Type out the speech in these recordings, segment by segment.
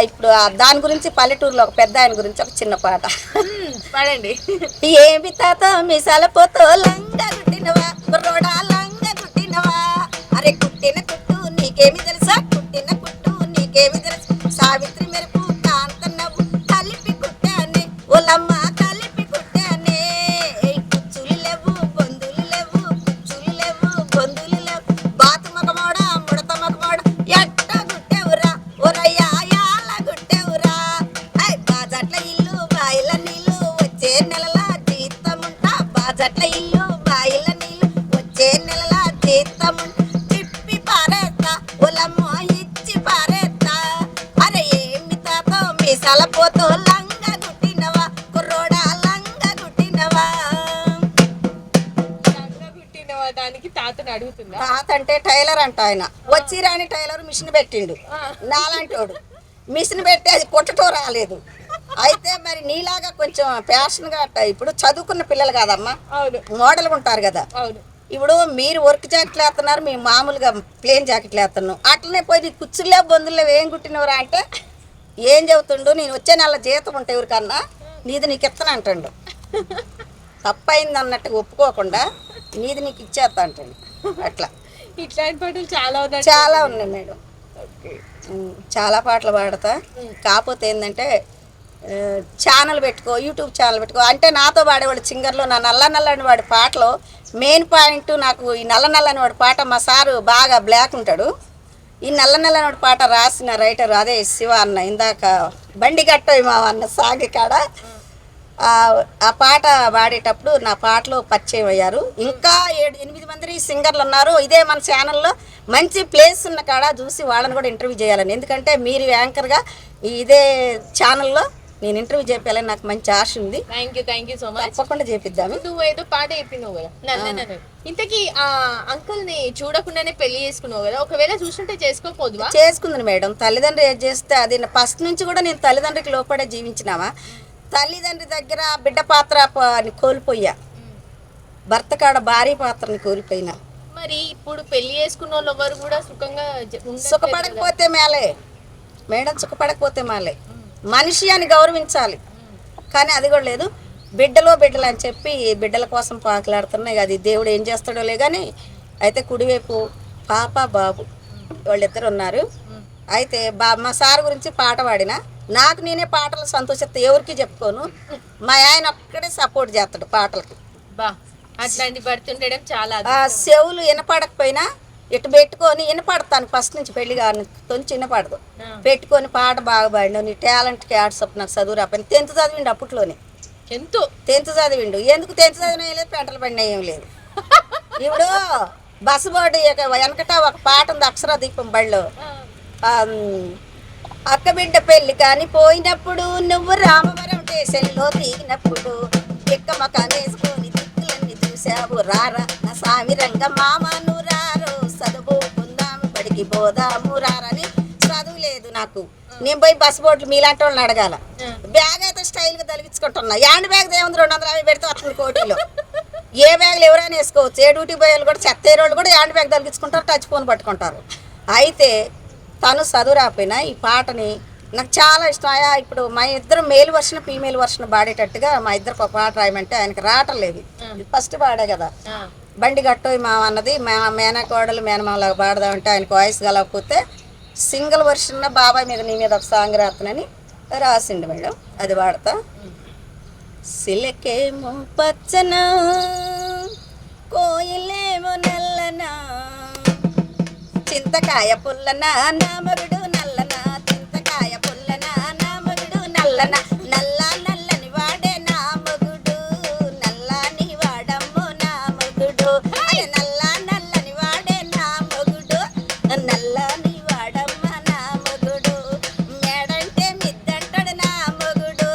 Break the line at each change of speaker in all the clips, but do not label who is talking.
ఇప్పుడు దాని గురించి పల్లెటూరులో ఒక పెద్ద ఆయన గురించి ఒక చిన్న పాట
పాడండి.
ఏమి తాత మీసాల పోతో లంగా కుట్టినవా కుర్రోడా లంగా కుట్టినవా అరే కుట్టిన కుట్టు నీకేమి తెలుసా కుట్టిన కుట్టు నీకేమి తెలుసు సావిత్రి మెరుపు కాంత నవ్వు కలిపి కుట్టానే ఓలమ్మ కలిపి కుట్టానే కుచ్చులు లేవు బొందులు లేవు కుచ్చులు లేవు బొందులు లేవు బాతు మగమోడ ముడత మగమోడ ఎట్ట గుట్టెవురా ఓరయ్యా యాల గుట్టెవురా ఐ బాజట్ల ఇల్లు బాయిల నీళ్ళు వచ్చే నెలల జీతముంటా బాజట్ల ఇల్లు బాయిల నీళ్ళు వచ్చే నెలల జీతముంటా తిప్పి పారేస్తా ఓలమ్మో ఇచ్చి పారేస్తా అరే ఏమి తాతో మీసాల పోతో లంగా గుట్టినవా కుర్రోడా లంగా గుట్టినవా
లంగా కుట్టిన దానికి తాతను అడుగుతుందా?
తాత అంటే టైలర్ అంట ఆయన వచ్చి రాని టైలర్ మిషన్ పెట్టిండు నాలాంటోడు మిషన్ పెట్టి అది కుట్టటో రాలేదు అయితే మరి నీలాగా కొంచెం ప్యాషన్గా అట్ట ఇప్పుడు చదువుకున్న పిల్లలు కాదమ్మా
అవును
మోడల్గా ఉంటారు కదా
అవును.
ఇప్పుడు మీరు వర్క్ జాకెట్లు వేస్తున్నారు మేము మామూలుగా ప్లేన్ జాకెట్లు వేస్తున్నాం అట్లనే పోయి కుచ్చులే బొందులే ఏం కుట్టినవరా అంటే ఏం చెబుతుండు నేను వచ్చే నెల జీతం ఉంటే ఎవరికన్నా నీది నీకు ఇస్తాను అంటాడు తప్పైంది అన్నట్టుగా ఒప్పుకోకుండా నీది నీకు ఇచ్చేస్తా అంటాడు అట్లా
ఇట్లాంటి పాటలు చాలా ఉన్నాయి.
చాలా ఉన్నాయి మేడం చాలా పాటలు పాడతా కాకపోతే ఏంటంటే ఛానల్ పెట్టుకో యూట్యూబ్ ఛానల్ పెట్టుకో అంటే నాతో పాడేవాడు సింగర్లో నా నల్ల నల్లని వాడి పాటలో మెయిన్ పాయింట్ నాకు ఈ నల్ల నల్లని వాడి పాట మా సారు బాగా బ్లాక్ ఉంటాడు ఈ నల్ల నల్లని వాడి పాట రాసిన రైటర్ అదే శివ అన్న ఇందాక బండి గట్టోయి మా అన్న సాగి కాడ ఆ పాట పాడేటప్పుడు నా పాటలో పరిచయం అయ్యారు ఇంకా 7-8 మంది సింగర్లు ఉన్నారు ఇదే మన ఛానల్లో మంచి ప్లేస్ ఉన్న కాడ చూసి వాళ్ళని కూడా ఇంటర్వ్యూ చేయాలని ఎందుకంటే మీరు యాంకర్గా ఇదే ఛానల్లో నేను ఇంటర్వ్యూ చేయాలని నాకు మంచి ఆశ ఉంది.
Thank you so much.
తప్పకుండా చేపిద్దాము.
నువ్వు ఏదో పాట చెప్పినావు కదా నన్ను ఇంతకీ ఆ అంకుల్ ని చూడకుండానే పెళ్లి చేసుకున్నావు కదా ఒకవేళ చూసుంటే చేసుకోకపోదువా?
చేసుకుంది మేడం తల్లిదండ్రి ఏది చేస్తే అది ఫస్ట్ నుంచి కూడా నేను తల్లిదండ్రికి లోపడే జీవించినావా తల్లిదండ్రి దగ్గర బిడ్డ పాత్ర కోల్పోయా భర్త కాడ భార్య పాత్రని కోల్పోయినా
మరి ఇప్పుడు పెళ్లి చేసుకున్న వాళ్ళు ఎవరు కూడా సుఖంగా
సుఖపడకపోతే మేలే మేడం సుఖపడకపోతే మేలే మనిషి అని గౌరవించాలి కానీ అది కూడా లేదు బిడ్డలు అని చెప్పి బిడ్డల కోసం పాకులాడుతున్నాయి అది దేవుడు ఏం చేస్తాడో లే కానీ అయితే కుడివైపు పాప బాబు వాళ్ళిద్దరు ఉన్నారు అయితే మా సార్ గురించి పాట పాడిన నాకు నేనే పాటలు సంతోషిస్తా ఎవరికి చెప్పుకోను మా ఆయన ఒక్కడే సపోర్ట్ చేస్తాడు పాటలకి
అట్లాంటి పడుతుండడం చాలా
చెవులు వినపడకపోయినా ఇటు పెట్టుకొని వినపడతాను ఫస్ట్ నుంచి పెళ్లి కానీ తొంచి వినపడదు పెట్టుకొని పాట బాగా పాడిన నీ టాలెంట్కి యాడ్సప్ నాకు చదువు రాపని 10th చదివిండు అప్పట్లోనే 10th చదివిండు ఎందుకు 10th చదివిన ఏం లేదు పెంటలు పడినా ఏం లేదు ఇప్పుడు బస్సు బోర్డు వెనకట ఒక పాట ఉంది అక్షర దీపం బడిలో అక్క బిడ్డ పెళ్లి కానీ పోయినప్పుడు నువ్వు రామవరం స్టేషన్లో దిగినప్పుడు ఎక్క మకాన్ వేసుకొని దిక్కులన్నీ చూసావు రారా నా స్వామి రంగ మామను రారు చదువుకుందాము బడికి పోదాము రారని చదువు లేదు నాకు నేను పోయి బస్ బోర్డులు మీలాంటి వాళ్ళని అడగాల బ్యాగ్ అయితే స్టైల్గా తలిగించుకుంటున్నా హ్యాండ్ బ్యాగ్ ఏముంది 250 పెడితే వస్తుంది కోటిలో ఏ బ్యాగ్లు ఎవరైనా వేసుకోవచ్చు ఏ డ్యూటీ బాయ్ వాళ్ళు కూడా చెత్త వాళ్ళు కూడా హ్యాండ్ బ్యాగ్ తలిగించుకుంటారు టచ్ ఫోన్ పట్టుకుంటారు అయితే తను చదువు రాపోయినా ఈ పాటని నాకు చాలా ఇష్టం ఇప్పుడు మా ఇద్దరు మేల్ వర్షన్ ఫీమేల్ వర్షన్ పాడేటట్టుగా మా ఇద్దరికి ఒక పాట రాయమంటే ఆయనకి రావటం లేదు ఫస్ట్ పాడే కదా బండి గట్టోయి మా అన్నది మేనకోడలు మేనమాలాగా పాడదామంటే ఆయనకు వాయిస్ కలగకపోతే సింగిల్ వర్షన్ బాబాయ్ మీద నీ మీద ఒక సాంగ్ రాతనని రాసిండు మేడం అది పాడతా సిలకేమో పచ్చన కోయిలేమో నల్లనా చింతకాయ పుల్లన నా మగుడు నల్లన చింతకాయ పుల్లన నా మగుడు నల్లన నల్ల నల్లని వాడే నా మగుడు నల్లని వాడమ్మో నా మగుడు అరే నల్ల నల్లని వాడే నా మగుడు నల్లని వాడమ్మ నా మగుడు మేడంటే మిద్దంటాడు నా మగుడు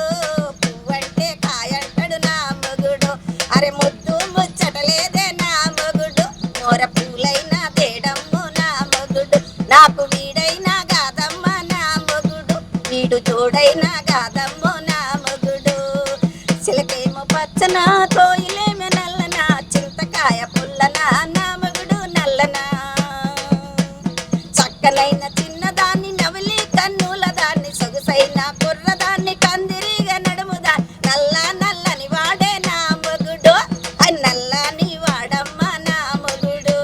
పువ్వంటే కాయంటాడు నా మగుడు అరే ముద్దు ముచ్చటలేదే నా మగుడు మోర పూలైనా తేడమ్ము నాకు వీడైనా కాదమ్మ నా మగుడు వీడు చూడైనా కాదమ్మో నా మగుడు చిలకేమో పచ్చన కోయిలేమో నల్లన చింతకాయ పుల్లన నా మగుడు నల్లన చక్కనైన చిన్నదాన్ని నవలి కన్నుల దాన్ని కుర్రదాన్ని కందిరిగా నడుముదా నల్ల నల్లని వాడే నా మొగుడు నల్లని వాడమ్మ నా మొగుడు.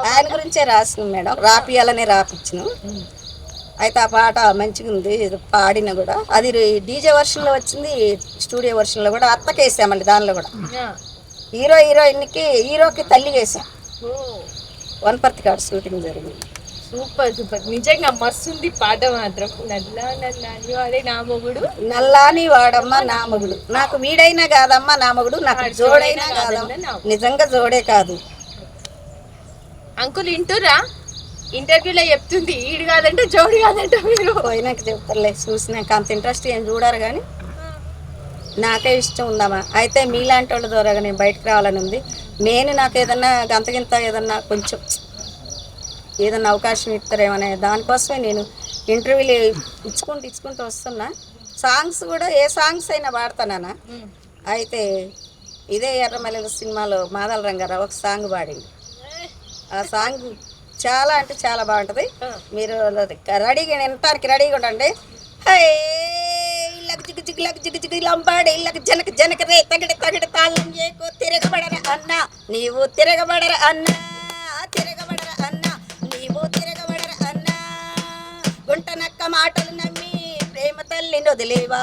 ఆయన గురించే రాసిన మేడం, రాపియాలనే రాపిచ్చును. అయితే ఆ పాట మంచిగా ఉంది, పాడిన కూడా. అది డీజే వర్షన్లో వచ్చింది, స్టూడియో వర్షన్లో కూడా. అత్తకేసామండి దానిలో కూడా. హీరోయిన్కి హీరోకి తల్లి వేసాం. వనపర్తి కాడ షూటింగ్ జరిగింది.
సూపర్ సూపర్, నిజంగా మస్తుంది పాట మాత్రం. నల్లని వాడే నా మొగుడు,
నల్లాని వాడమ్మ నా మొగుడు, నాకు వీడైనా కాదమ్మా నా మొగుడు, నాకు జోడైనా కాదమ్మా. నిజంగా జోడే కాదు.
అంకుల్ వింటురా? ఇంటర్వ్యూలో చెప్తుంది ఈడు కాదంటే జోడి కాదంట. మీరు
పోయినాక చెప్తారులే, చూసినాక అంత ఇంట్రెస్ట్ ఏం చూడారు కానీ నాకే ఇష్టం ఉందమ్మా. అయితే మీలాంటి వాళ్ళ ద్వారా నేను బయటకు రావాలని ఉంది. నాకు ఏదన్నా గంతగింత ఏదన్నా కొంచెం ఏదన్నా అవకాశం ఇస్తారేమనే దానికోసమే నేను ఇంటర్వ్యూలు ఇచ్చుకుంటూ వస్తున్నా. సాంగ్స్ కూడా ఏ సాంగ్స్ అయినా పాడతానా. అయితే ఇదే ఎర్రమల్లెల సినిమాలో మాదల రంగారావు ఒక సాంగ్ పాడింది. ఆ సాంగ్ చాలా అంటే చాలా బాగుంటుంది. మీరు రెడీగా వినటానికి రెడీగా ఉండండి. హే ఇళ్ళకి జిగ్గు జిగ్గు లకి జిగ్గు జిగ్గు లంబాడి ఇళ్ళకి జనక జనక రే తగడి తగడి తాళం ఏకో తిరగబడర అన్నా నీవు తిరగబడర అన్నా తిరగబడర అన్నా నీవు తిరగబడర అన్నా. గుంటనక్క మాటలు నమ్మి ప్రేమ తల్లిని వదిలేవా,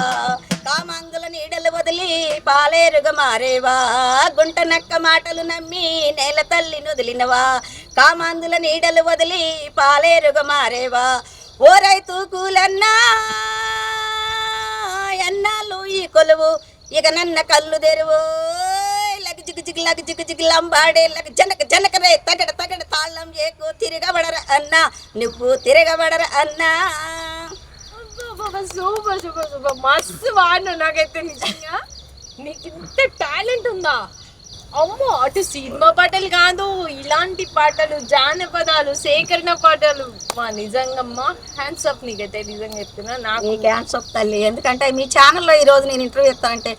కామాంగుల నీడలు వదిలి పాలేరుగా మారేవా. గుంటనక్క మాటలు నమ్మి నేల తల్లిని వదిలినవా, కామాంగుల నీడలు వదిలి పాలేరుగా మారేవా. ఓ రైతు కూలన్నా ఎన్నాళ్ళు ఈ కొలువు ఇక నన్న కళ్ళు తెరువు లగి జిగు జిగు లగి జిగు జిగు లంబాడే లగి జనక జనక రే తగడ తగడ తాళం ఏకు తిరగబడర అన్నా నువ్వు తిరగబడర అన్నా.
సూపర్ సూపర్ సూపర్, మస్తు వాడిన. నాకైతే నిజంగా నీకు ఇంత టాలెంట్ ఉందా అమ్మో. అటు సినిమా పాటలు కాదు, ఇలాంటి పాటలు, జానపదాలు, సేకరణ పాటలు, మా నిజంగా హ్యాండ్స్ అప్ నీకైతే. నిజంగా చెప్తున్నా, నాకు
హ్యాండ్స్ అప్ తల్లి. ఎందుకంటే మీ ఛానల్లో ఈరోజు నేను ఇంటర్వ్యూ ఇస్తానంటే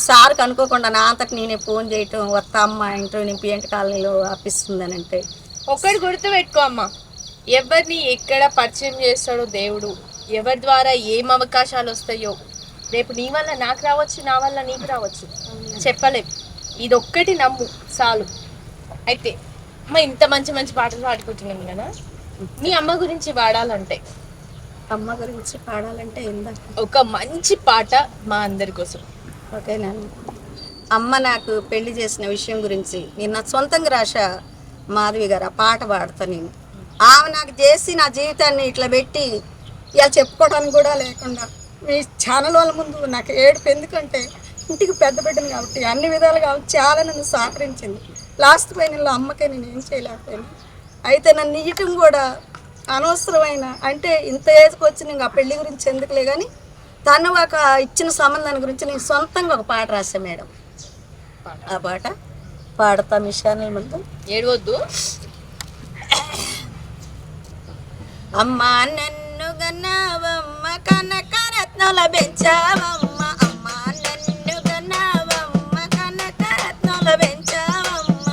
సార్కి అనుకోకుండా నా అంతటి నేనే ఫోన్ చేయటం, వస్తా అమ్మ ఇంటర్వ్యూ నేను పిఎంటి కాలనీలో ఆపిస్తుందని అంటే.
ఒకటి గుర్తుపెట్టుకో అమ్మ, ఎవరిని ఎక్కడ పరిచయం చేస్తాడో దేవుడు, ఎవరి ద్వారా ఏం అవకాశాలు వస్తాయో, రేపు నీ వల్ల నాకు రావచ్చు, నా వల్ల నీకు రావచ్చు, చెప్పలేము. ఇదొక్కటి నమ్ము చాలు. అయితే అమ్మ ఇంత మంచి మంచి పాటలు పాడుకుంటున్నాం కదా, మీ అమ్మ గురించి పాడాలంటే,
అమ్మ గురించి పాడాలంటే
ఒక మంచి పాట మా అందరి కోసం.
ఓకేనా. అమ్మ నాకు పెళ్లి చేసిన విషయం గురించి నేను నా సొంతంగా రాశా మాధవి గారు. ఆ పాట పాడతా నేను. ఆమె నాకు చేసి నా జీవితాన్ని ఇట్లా పెట్టి ఇలా చెప్పుకోవడానికి కూడా లేకుండా మీ ఛానల్ వాళ్ళ ముందు నాకు ఏడుపు. ఎందుకంటే ఇంటికి పెద్ద బిడ్డను కాబట్టి అన్ని విధాలుగా చాలా నన్ను సహకరించింది. లాస్ట్ ఫైనల్లో అమ్మకే నేను ఏం చేయలేకపోయాను. అయితే నన్ను ఇయటం కూడా అనవసరమైన, అంటే ఇంత ఏజ్కి వచ్చి నేను ఆ పెళ్లి గురించి ఎందుకులే కానీ తను ఒక ఇచ్చిన సంబంధాన్ని గురించి నేను సొంతంగా ఒక పాట రాశాను మేడం. ఆ పాట పాడతా మీ ఛానల్ ముందు.
ఏడవద్దు.
అమ్మ నన్ను గన్నావమ్మ కనకరత్నాల పెంచావమ్మ, అమ్మ నన్ను గన్నావమ్మ కనకరత్నాల పెంచావమ్మ,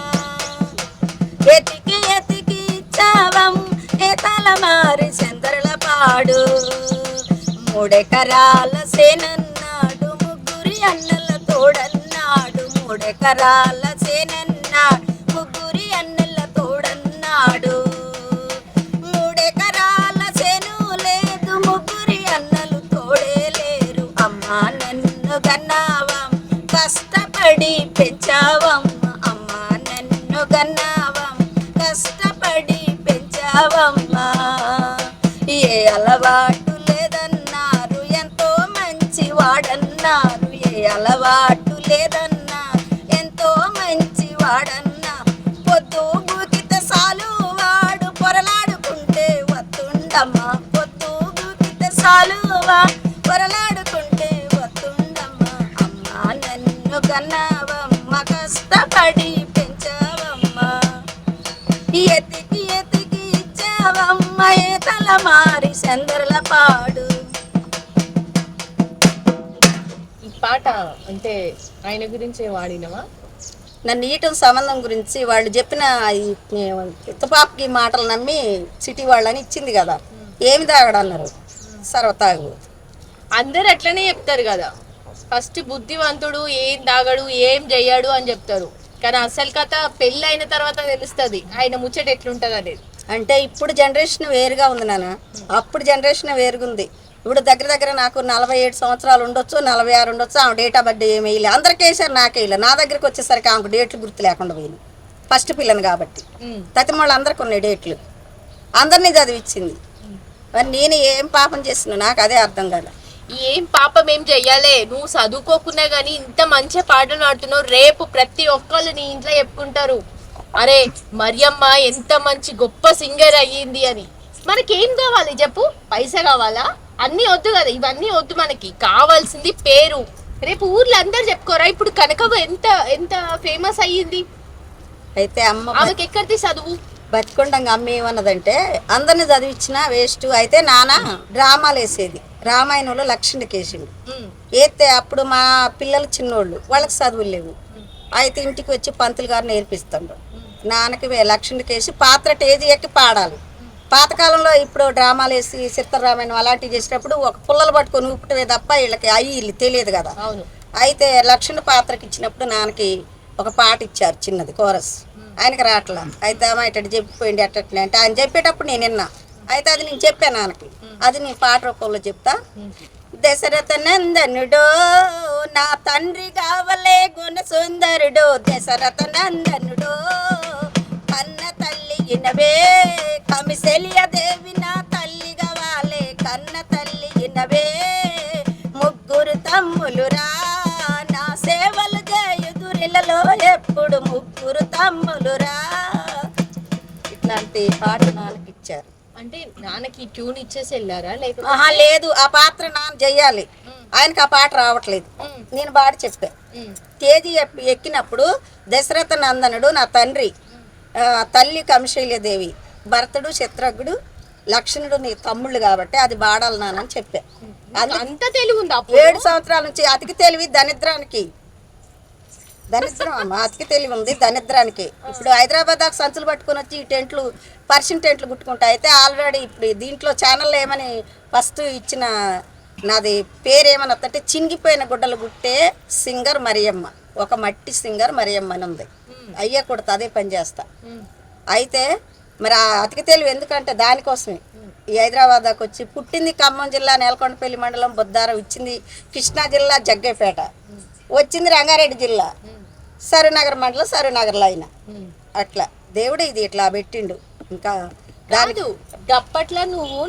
ఎతికి ఎతికి ఇచ్చావమ్మ ఏ తలమారి చంద్రుల పాడు, 3 ఎకరాల సేనన్నాడు ముగ్గురి అన్నల తోడన్నాడు, 3 ఎకరాల సేనన్నాడు ముగ్గురి అన్నల తోడన్నాడు, 3 ఎకరాల సేను లేదు ముగ్గురి అన్నలు తోడే లేరు. అమ్మ నన్ను గన్నావం కష్టపడి పెంచావమ్మ, అమ్మ నన్ను గన్నావం కష్టపడి పెంచావమ్మ, ఏ అలవాటు లేదన్నారు ఎంతో మంచి వాడన్నారు, ఏ అలవాటు లేదన్నారు ఎంతో మంచి వాడన్నా, పొద్దు గూకిత సాలు వాడు పొరలాడుకుంటే వత్తుండమ్మా, పొద్దు గూకిత సాలు పొరలాడుకుంటే వత్తుండమ్మా, అమ్మ నన్ను కన్నావమ్మ కష్టపడి పెంచావమ్మ, ఎతికి ఎతికి ఇచ్చావమ్మ ఏ తలమారి చంద్రుల పాడు.
ఈ పాట అంటే ఆయన గురించే వాడినవా?
నన్ను ఈటల సంబంధం గురించి వాళ్ళు చెప్పిన ఈ తుపాకి మాటలు నమ్మి సిటీ వాళ్ళని ఇచ్చింది కదా, ఏమి తాగడన్నారు, సర్వతాగు.
అందరు అట్లనే చెప్తారు కదా, ఫస్ట్ బుద్ధివంతుడు ఏం తాగడు ఏం చెయ్యడు అని చెప్తారు, కానీ అసలు కథ పెళ్ళి అయిన తర్వాత తెలుస్తుంది ఆయన ముచ్చట ఎట్లుంటది అనేది.
అంటే ఇప్పుడు జనరేషన్ వేరుగా ఉంది నాన్న, అప్పుడు జనరేషన్ వేరుగుంది. ఇప్పుడు దగ్గర దగ్గర నాకు 47 సంవత్సరాలు ఉండొచ్చు, 46 ఉండొచ్చు. ఆమె డేట్ ఆఫ్ బర్త్డే ఏమి వేయలే, అందరికీ వేసారు, నాకే వేయలే. నా దగ్గరికి వచ్చేసరికి ఆమెకు డేట్లు గుర్తు లేకుండా పోయింది. ఫస్ట్ పిల్లని కాబట్టి తతిమళ్ళు అందరికి ఉన్నాయి డేట్లు, అందరినీ చదివిచ్చింది. మరి నేను ఏం పాపం చేస్తున్నా నాకు అదే అర్థం కాదు.
ఏం పాపం ఏం చెయ్యాలే, నువ్వు చదువుకోకున్నా గానీ ఇంత మంచి పాటలు పాడుతున్నావు, రేపు ప్రతి ఒక్కళ్ళు నీ ఇంట్లో చెప్పుకుంటారు, అరే మరియమ్మ ఎంత మంచి గొప్ప సింగర్ అయ్యింది అని. మనకేం కావాలి చెప్పు, పైసా కావాలా? అన్నీ వద్దు కదా, ఇవన్నీ వద్దు, మనకి కావాల్సింది పేరు. రేపు ఊర్లో అందరు చెప్పుకోరా, ఇప్పుడు కనకవ్వ ఎంత ఎంత ఫేమస్ అయ్యింది.
అయితే అమ్మ
ఆమెకి ఎక్కడిది చదువు?
బతికొండంగా అమ్మ ఏమన్నదంటే అందరిని చదివించినా వేస్ట్. అయితే నాన్న డ్రామాలు వేసేది, రామాయణంలో లక్ష్మణుడికి వేసిండు. వేస్తే అప్పుడు మా పిల్లలు చిన్నోళ్ళు, వాళ్ళకి చదువులు లేవు. అయితే ఇంటికి వచ్చి పంతులు గారు నేర్పిస్తాడు. నాన్నకి లక్ష్మణుడికి వేసి పాత్ర టేజీ ఎక్కి పాడాలి. పాతకాలంలో ఇప్పుడు డ్రామాలు వేసి చిత్రరామాయణం అలాంటివి చేసేటప్పుడు ఒక పుల్లలు పట్టుకొని ఊపటమే తప్ప వీళ్ళకి వీళ్ళు తెలియదు కదా. అయితే లక్ష్మణుడి పాత్రకి ఇచ్చినప్పుడు నాన్నకి ఒక పాట ఇచ్చారు, చిన్నది కోరస్. ఆయనకి రావట్లా. అయితే అమ్మ ఇటు చెప్పిపోయింది అట్లనే అంటే ఆయన చెప్పేటప్పుడు నేను విన్నా. అయితే అది నేను చెప్పాను నాన్నకి, అది నేను పాట రూపంలో చెప్తా. దశరథ నందనుడో నా తండ్రి కావలే గుణ సుందరుడో, దశరథ నందనుడో కన్న తల్లి ఇనవే, కమిసెలియ దేవి నా తల్లి కావాలే, కన్న తల్లి ఇనవే, ముగ్గురు తమ్ములురా నా సేవలు చేయుదురిలలో ఎప్పుడు, ముగ్గురు తమ్ములురా. ఇట్లాంటి పాట నాన్నకి ఇచ్చారు.
అంటే నాన్నకి ట్యూన్ ఇచ్చేసి వెళ్ళారా లేకపోతే?
ఆహా లేదు, ఆ పాత్ర నాన్న చెయ్యాలి, ఆయనకి ఆ పాట రావట్లేదు. నేను పాడి చెప్పా. తేదీ ఎక్కినప్పుడు దశరథ నందనుడు నా తండ్రి, తల్లి కౌశల్యదేవి, భరతుడు శత్రుఘ్నుడు లక్ష్మణుడు నీ తమ్ముళ్ళు కాబట్టి అది పాడాలి నాన్నని చెప్పా.
అంత తెలివి ఉందా?
7 సంవత్సరాల నుంచి అతికి తెలివి దరిద్రానికి, దరిద్రం అమ్మ, అతికి తెలివి ఉంది దరిద్రానికి. ఇప్పుడు హైదరాబాద్ దాకా సంచులు పట్టుకొని వచ్చి ఈ టెంట్లు పర్షియన్ టెంట్లు కుట్టుకుంటా. అయితే ఆల్రెడీ ఇప్పుడు దీంట్లో ఛానల్లో ఏమని ఫస్ట్ ఇచ్చిన నాది పేరు ఏమని వస్తుంటే చినిగిపోయిన గుడ్డలు గుట్టే సింగర్ మరియమ్మ, ఒక మట్టి సింగర్ మరియమ్మ అని ఉంది. అయ్యే కొడుతా, అదే పని చేస్తా. అయితే మరి ఆ అతికి తెలివి ఎందుకంటే దానికోసమే ఈ హైదరాబాద్ దాకా వచ్చి పుట్టింది ఖమ్మం జిల్లా నేలకొండపల్లి మండలం బొద్దారం, ఇచ్చింది కృష్ణా జిల్లా జగ్గైపేట, వచ్చింది రంగారెడ్డి జిల్లా సరూనగర్ మండలం సరూనగర్లో అయినా. అట్లా దేవుడు ఇది ఇట్లా పెట్టిండు. ఇంకా
కాదు గప్పట్ల నువ్వు